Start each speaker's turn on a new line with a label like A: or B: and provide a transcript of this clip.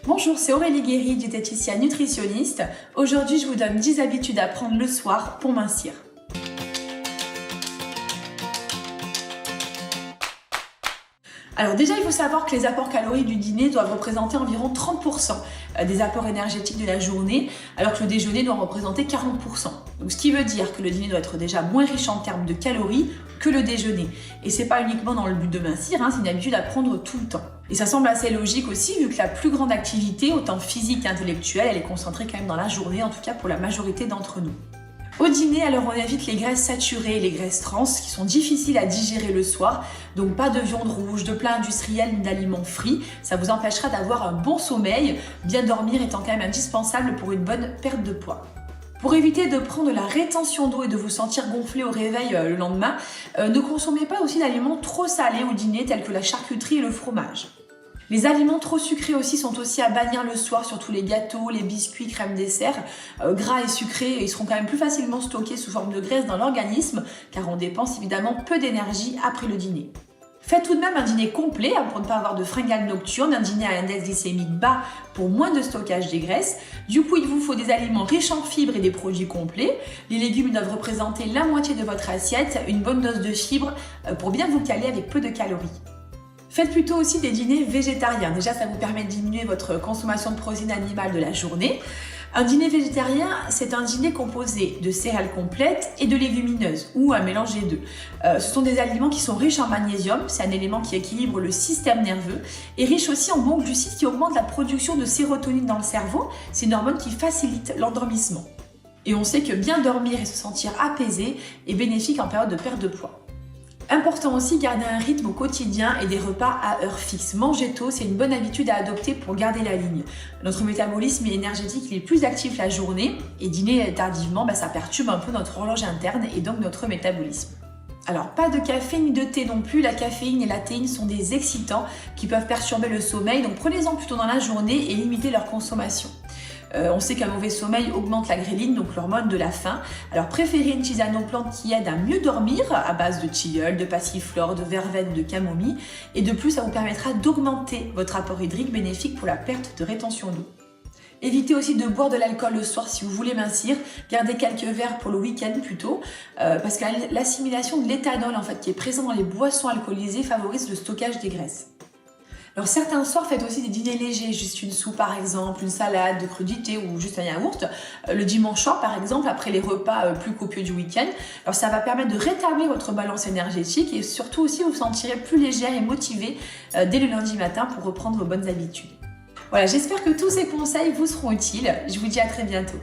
A: Bonjour, c'est Aurélie Guéry, diététicienne nutritionniste. Aujourd'hui, je vous donne 10 habitudes à prendre le soir pour mincir. Alors déjà, il faut savoir que les apports caloriques du dîner doivent représenter environ 30% des apports énergétiques de la journée, alors que le déjeuner doit représenter 40%. Donc ce qui veut dire que le dîner doit être déjà moins riche en termes de calories que le déjeuner. Et c'est pas uniquement dans le but de mincir, c'est une habitude à prendre tout le temps. Et ça semble assez logique aussi, vu que la plus grande activité, autant physique qu'intellectuelle, elle est concentrée quand même dans la journée, en tout cas pour la majorité d'entre nous. Au dîner, alors on évite les graisses saturées et les graisses trans qui sont difficiles à digérer le soir, donc pas de viande rouge, de plats industriels ni d'aliments frits, ça vous empêchera d'avoir un bon sommeil, bien dormir étant quand même indispensable pour une bonne perte de poids. Pour éviter de prendre la rétention d'eau et de vous sentir gonflé au réveil le lendemain, ne consommez pas aussi d'aliments trop salés au dîner tels que la charcuterie et le fromage. Les aliments trop sucrés aussi sont aussi à bannir le soir, surtout les gâteaux, les biscuits, crème dessert. Gras et sucrés, ils seront quand même plus facilement stockés sous forme de graisse dans l'organisme, car on dépense évidemment peu d'énergie après le dîner. Faites tout de même un dîner complet pour ne pas avoir de fringales nocturnes, un dîner à index glycémique bas pour moins de stockage des graisses. Du coup, il vous faut des aliments riches en fibres et des produits complets. Les légumes doivent représenter la moitié de votre assiette, une bonne dose de fibres pour bien vous caler avec peu de calories. Faites plutôt aussi des dîners végétariens. Déjà, ça vous permet de diminuer votre consommation de protéines animales de la journée. Un dîner végétarien, c'est un dîner composé de céréales complètes et de légumineuses, ou un mélange des deux. Ce sont des aliments qui sont riches en magnésium, c'est un élément qui équilibre le système nerveux, et riche aussi en bons glucides qui augmentent la production de sérotonine dans le cerveau. C'est une hormone qui facilite l'endormissement. Et on sait que bien dormir et se sentir apaisé est bénéfique en période de perte de poids. Important aussi, garder un rythme au quotidien et des repas à heure fixe. Manger tôt, c'est une bonne habitude à adopter pour garder la ligne. Notre métabolisme énergétique il est plus actif la journée et dîner tardivement, ça perturbe un peu notre horloge interne et donc notre métabolisme. Alors, pas de café ni de thé non plus. La caféine et la théine sont des excitants qui peuvent perturber le sommeil, donc prenez-en plutôt dans la journée et limitez leur consommation. On sait qu'un mauvais sommeil augmente la gréline, donc l'hormone de la faim. Alors préférez une tisane aux plantes qui aide à mieux dormir, à base de tilleul, de passiflore, de verveine, de camomille. Et de plus, ça vous permettra d'augmenter votre apport hydrique bénéfique pour la perte de rétention d'eau. Évitez aussi de boire de l'alcool le soir si vous voulez mincir. Gardez quelques verres pour le week-end plutôt, parce que l'assimilation de l'éthanol qui est présent dans les boissons alcoolisées favorise le stockage des graisses. Alors certains soirs, faites aussi des dîners légers, juste une soupe par exemple, une salade de crudité ou juste un yaourt. Le dimanche soir par exemple, après les repas plus copieux du week-end. Alors ça va permettre de rétablir votre balance énergétique et surtout aussi vous sentirez plus légère et motivée dès le lundi matin pour reprendre vos bonnes habitudes. Voilà, j'espère que tous ces conseils vous seront utiles. Je vous dis à très bientôt.